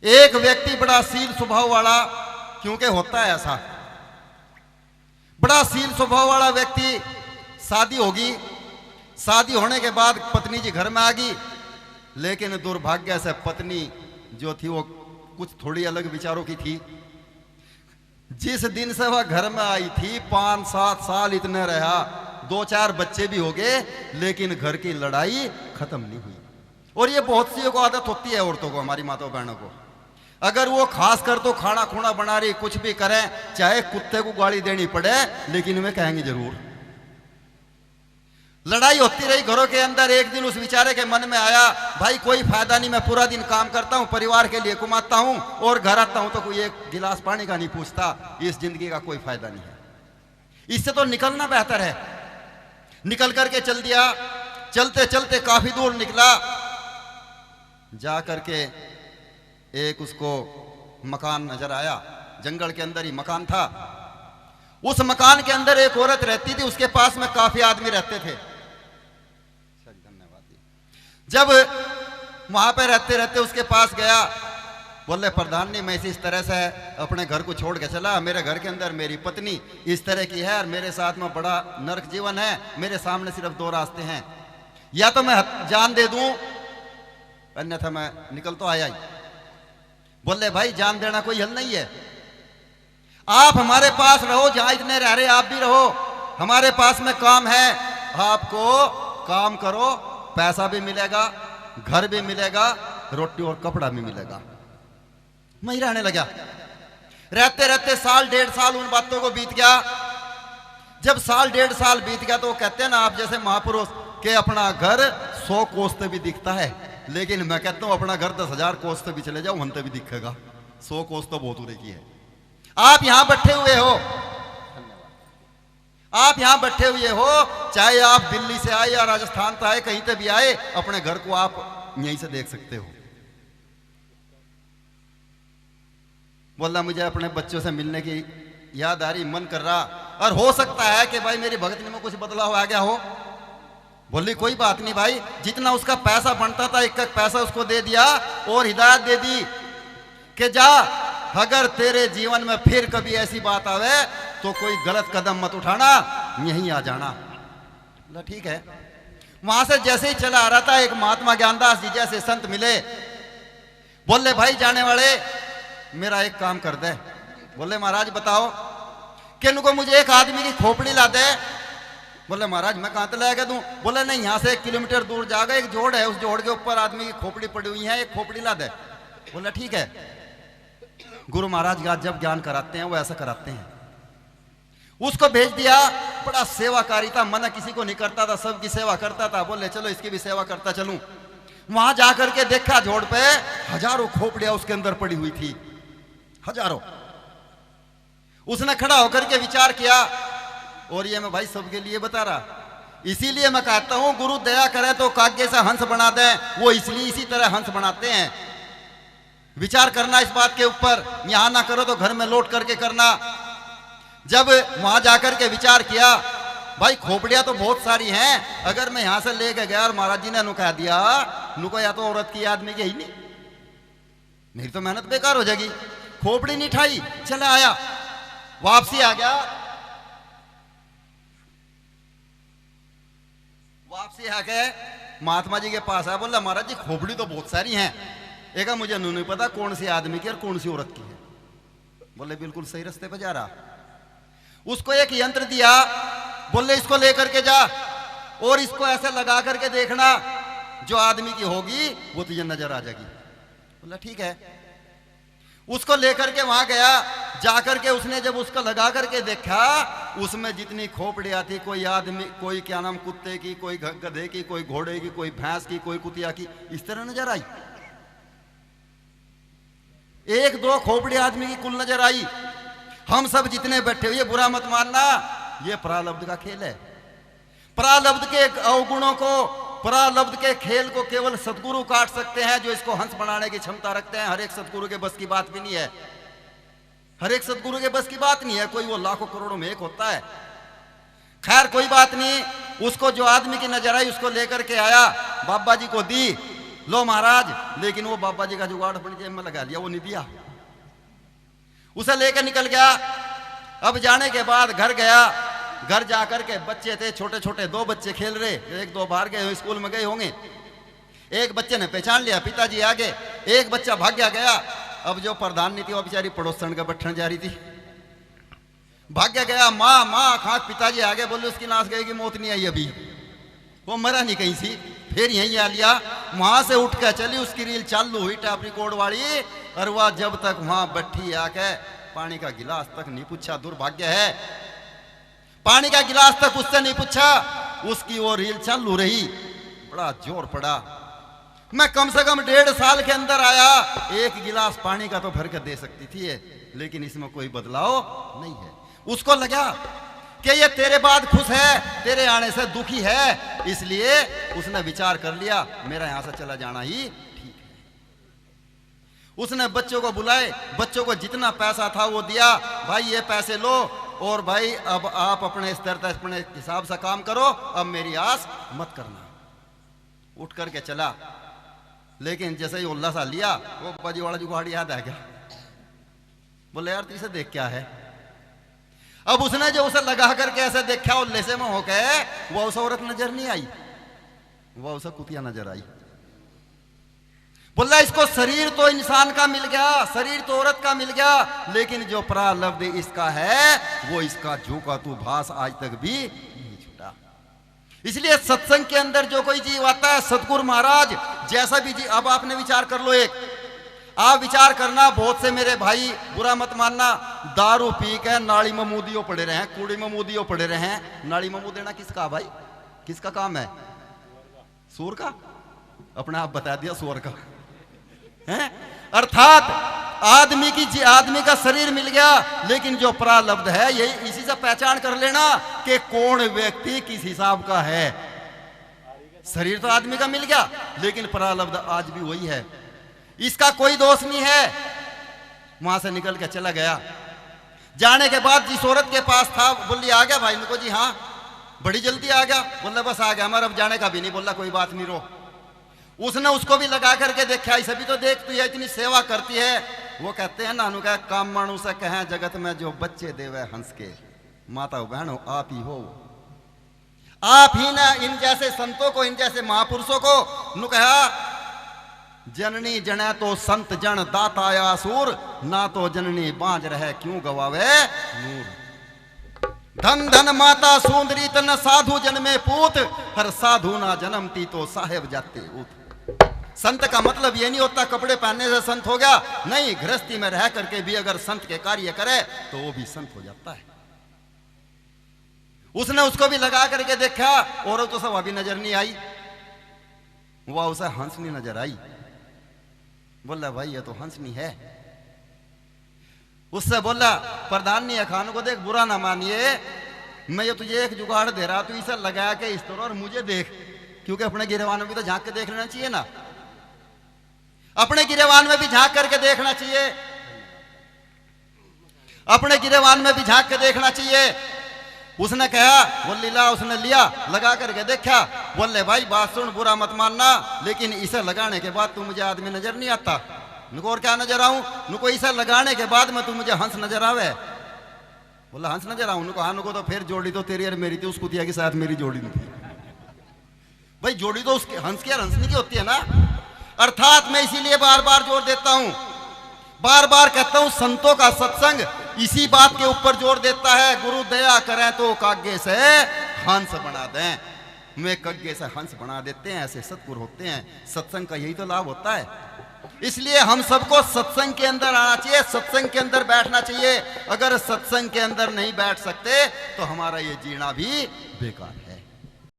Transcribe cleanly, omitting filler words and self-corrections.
एक व्यक्ति बड़ा शील स्वभाव वाला, क्योंकि होता है ऐसा, बड़ा शील स्वभाव वाला व्यक्ति, शादी होगी, शादी होने के बाद पत्नी जी घर में आ गई, लेकिन दुर्भाग्य से पत्नी जो थी वो कुछ थोड़ी अलग विचारों की थी। जिस दिन से वह घर में आई थी 5-7 साल इतने रहा, 2-4 बच्चे भी हो गए, लेकिन घर की लड़ाई खत्म नहीं हुई। और ये बहुत सी को आदत होती है औरतों को, हमारी माताओं बहनों को। अगर वो खास कर तो खाना खूना बना रही, कुछ भी करें, चाहे कुत्ते को गाली देनी पड़े, लेकिन वे कहेंगे जरूर। लड़ाई होती रही घरों के अंदर। एक दिन उस बेचारे के मन में आया, भाई कोई फायदा नहीं, मैं पूरा दिन काम करता हूं, परिवार के लिए कमाता हूं, और घर आता हूं तो कोई एक गिलास पानी का नहीं पूछता। इस जिंदगी का कोई फायदा नहीं है, इससे तो निकलना बेहतर है। निकल करके चल दिया। चलते चलते काफी दूर निकला, जा करके एक उसको मकान नजर आया। जंगल के अंदर ही मकान था। उस मकान के अंदर एक औरत रहती थी, उसके पास में काफी आदमी रहते थे। जब वहां पे रहते रहते उसके पास गया, बोले प्रधान जी, मैं इस तरह से अपने घर को छोड़ के चला, मेरे घर के अंदर मेरी पत्नी इस तरह की है और मेरे साथ में बड़ा नरक जीवन है, मेरे सामने सिर्फ 2 रास्ते हैं, या तो मैं जान दे दूं, अन्यथा मैं निकल तो आया ही। बोले भाई जान देना कोई हल नहीं है, आप हमारे पास रहो, जहां इतने रह रहे आप भी रहो, हमारे पास में काम है, आपको काम करो, पैसा भी मिलेगा, घर भी मिलेगा, रोटी और कपड़ा भी मिलेगा। मैं ही रहने लगा। रहते रहते 1.5 साल उन बातों को बीत गया। जब 1.5 साल बीत गया तो वो कहते हैं ना, आप जैसे महापुरुष के अपना घर 100 कोस से भी दिखता है, लेकिन मैं कहता हूं अपना घर 10,000 कोस से भी चले जाओ, वहां भी दिखेगा। 100 कोस तो बहुत दूर की है। आप यहां बैठे हुए हो, आप यहां बैठे हुए हो, चाहे आप दिल्ली से आए या राजस्थान से आए, कहीं से भी आए, अपने घर को आप यहीं से देख सकते हो। बोला मुझे अपने बच्चों से मिलने की याद आ रही, मन कर रहा, और हो सकता है कि भाई मेरी भक्ति में कुछ बदलाव आ गया हो। बोली कोई बात नहीं भाई, जितना उसका पैसा बनता था एक पैसा उसको दे दिया, और हिदायत दे दी कि जा, अगर तेरे जीवन में फिर कभी ऐसी बात आवे तो कोई गलत कदम मत उठाना, यहीं आ जाना। बोला ठीक है। वहां से जैसे ही चला आ रहा था, एक महात्मा ज्ञानदास जी जैसे संत मिले। बोले भाई जाने वाले, मेरा एक काम कर दे। बोले महाराज बताओ। कि इनको मुझे एक आदमी की खोपड़ी ला दे। बोले महाराज मैं कहां तक लाएगा दूं। बोले नहीं, यहां से 1 किलोमीटर दूर जाएगा, एक जोड़ है, उस जोड़ के ऊपर आदमी की खोपड़ी पड़ी हुई है, एक खोपड़ी ला दे। बोला ठीक है। गुरु महाराज जब ज्ञान कराते हैं वो ऐसा कराते हैं। उसको भेज दिया। बड़ा सेवाकारी था, मना किसी को नहीं करता था, सबकी सेवा करता था। बोले चलो इसकी भी सेवा करता चलूं। वहां जाकर के देखा, जोड़ पे हजारों खोपड़ियां उसके अंदर पड़ी हुई थी, हजारों। उसने खड़ा होकर के विचार किया, और ये मैं भाई सबके लिए बता रहा, इसीलिए मैं कहता हूं गुरु दया करे तो काग्य से हंस बना दें, वो इसलिए इसी तरह हंस बनाते हैं। विचार करना इस बात के ऊपर, यहां ना करो तो घर में लौट करके करना। जब वहां जाकर के विचार किया, भाई खोपड़ियां तो बहुत सारी हैं, अगर मैं यहां से लेके गया और महाराज जी ने नु कह दिया, नुको या तो औरत की आदमी की ही नहीं, मेरी तो मेहनत बेकार हो जाएगी। खोपड़ी नहीं ठाई, चला आया, वापसी आ गया। वापसी आके महात्मा जी के पास आया। बोला महाराज जी खोपड़ी तो बहुत सारी हैं, एक मुझे नहीं पता कौन सी आदमी की और कौन सी औरत की है। बोले बिल्कुल सही रास्ते पे जा रहा। उसको एक यंत्र दिया, बोले इसको लेकर के जा और इसको ऐसे लगा करके देखना, जो आदमी की होगी वो तुझे नजर आ जाएगी। बोला ठीक है। उसको लेकर के वहां गया। जाकर के उसने जब उसको लगा करके देखा, उसमें जितनी खोपड़ियां थी, कोई आदमी, कोई क्या नाम कुत्ते की, कोई गधे की, कोई घोड़े की, कोई भैंस की, कोई कुतिया की, इस तरह नजर आई। 1-2 खोपड़ी आदमी की कुल नजर आई। हम सब जितने बैठे हुए, बुरा मत मानना, ये प्रारब्ध का खेल है। प्रारब्ध के अवगुणों को, प्रारब्ध के खेल को केवल सदगुरु काट सकते हैं, जो इसको हंस बनाने की क्षमता रखते हैं। हर एक सदगुरु के बस की बात भी नहीं है, हर एक सदगुरु के बस की बात नहीं है, कोई वो लाखों करोड़ों में एक होता है। खैर कोई बात नहीं। उसको जो आदमी की नजर आई उसको लेकर के आया, बाबा जी को दी, लो महाराज, लेकिन वो बाबा जी का जुगाड़ अपनी जेब में लगा लिया, वो नहीं दिया। उसे लेकर निकल गया। अब जाने के बाद घर गया। घर जाकर के बच्चे थे छोटे छोटे, 2 बच्चे खेल रहे, 1-2 बाहर गए स्कूल में गए होंगे। एक बच्चे ने पहचान लिया पिताजी आगे, एक बच्चा भाग गया। अब जो प्रधान नहीं थी वो बेचारी पड़ोसन का बैठने जा रही थी, भाग गया। माँ माँ खाक पिताजी आगे, बोले उसकी नाश गई की मौत नहीं आई अभी, वो मरा नहीं कहीं सी। फिर यहीं आ लिया, वहां से उठ कर चली, उसकी रील चालू हुई टापरी कोड वाली। और वह जब तक वहां बैठी आके पानी का गिलास तक नहीं पूछा, दुर्भाग्य है, पानी का गिलास तक उससे नहीं पूछा, उसकी वो रील चालू रही। बड़ा जोर पड़ा। मैं कम से कम 1.5 साल के अंदर आया, 1 गिलास पानी का तो भर कर दे सकती थी ये, लेकिन इसमें कोई बदलाव नहीं है। उसको लगा कि ये तेरे बाद खुश है, तेरे आने से दुखी है, इसलिए उसने विचार कर लिया मेरा यहां से चला जाना ही ठीक है। उसने बच्चों को बुलाए, बच्चों को जितना पैसा था वो दिया, भाई ये पैसे लो और भाई अब आप अपने स्तर तक अपने हिसाब से काम करो, अब मेरी आस मत करना। उठ करके चला, लेकिन जैसे ही उल्ला सा लिया, वो बाजी वाला जुगाड़ याद आ गया। बोले यार तुझे देख क्या है। अब उसने जो उसे लगा करके ऐसे देखा उल्ले से में होके, वो उसे औरत नजर नहीं आई, वो उसे कुतिया नजर आई। बोला इसको शरीर तो इंसान का मिल गया, शरीर तो औरत का मिल गया, लेकिन जो प्रारब्ध इसका है वो इसका झोंका तू भास आज तक भी नहीं छूटा। इसलिए सत्संग के अंदर जो कोई जीव आता है, सतगुरु महाराज जैसा भी जीव, अब आपने विचार कर लो, एक आप विचार करना, बहुत से मेरे भाई बुरा मत मानना, दारू पी के नाली में मुदियों पड़े रहे हैं, कूड़ी में मुदियों पड़े रहे हैं। नाली में मुंह देना किसका भाई, किसका काम है? सूर का? अपने आप बता दिया सूर का है। अर्थात आदमी का शरीर मिल गया, लेकिन जो प्रारब्ध है यही, इसी से पहचान कर लेना कि कौन व्यक्ति किस हिसाब का है। शरीर तो आदमी का मिल गया, लेकिन प्रारब्ध आज भी वही है, इसका कोई दोष नहीं है। वहां से निकल के चला गया। जाने के बाद जिस औरत के पास था, बोली आ गया भाई? इनको जी हाँ, बड़ी जल्दी आ गया। बोला बस आ गया, हमारा अब जाने का भी नहीं। बोला कोई बात नहीं, रो। उसने उसको भी लगा करके देखा, इसे भी तो देख, तू इतनी सेवा करती है। वो कहते हैं नानू का काम मानू से कहें जगत में जो बच्चे देवे हंस के, माता बहनों आप ही हो, आप ही ना इन जैसे संतों को, इन जैसे महापुरुषों को नु कहा, जननी जने तो संत जन दाता या सूर, ना तो जननी बांझ रहे क्यों गवावे नूर। धन धन माता सुंदरी तन साधु जन्मे पूत, हर साधु ना जन्मती तो साहेब जाते उत। संत का मतलब ये नहीं होता कपड़े पहनने से संत हो गया, नहीं, गृहस्थी में रह करके भी अगर संत के कार्य करे तो वो भी संत हो जाता है। उसने उसको भी लगा करके देखा, और तो सब अभी नजर नहीं आई, वह उसे हंस नहीं नजर आई। बोला भाई ये तो हंसनी है। उससे बोला प्रधान नहीं है, खानों को देख, बुरा ना मानिए, मैं ये तुझे एक जुगाड़ दे रहा, तू इसे लगा के इस तरह और मुझे देख, क्योंकि अपने गिरेवान में भी तो झांक के देख लेना चाहिए ना, अपने गिरेवान में भी झांक करके देखना चाहिए, अपने गिरेवान में भी झांक के देखना चाहिए। उसने कहा, बोल ला, उसने लिया, लगा करके देखा। बोले भाई बात सुन, बुरा मत मानना, लेकिन इसे लगाने के बाद तू मुझे आदमी नजर नहीं आता। नुको और क्या नजर आऊं? नुको इसे लगाने के बाद में तू मुझे हंस नजर आवे। बोला हंस नजर आऊं? नुको हाँ। नुको तो फिर जोड़ी तो तेरी और मेरी थी, उस कुतिया के साथ मेरी जोड़ी नहीं थी। भाई जोड़ी तो उसके हंस की और हंसनी की होती है ना। अर्थात मैं इसीलिए बार बार जोर देता हूं, बार बार कहता हूं, संतों का सत्संग इसी बात के ऊपर जोर देता है, गुरु दया करें तो कागे से हंस बना दें। वे कग्गे से हंस बना देते हैं, ऐसे सतगुरु होते हैं। सत्संग का यही तो लाभ होता है। इसलिए हम सबको सत्संग के अंदर आना चाहिए, सत्संग के अंदर बैठना चाहिए। अगर सत्संग के अंदर नहीं बैठ सकते तो हमारा ये जीना भी बेकार है।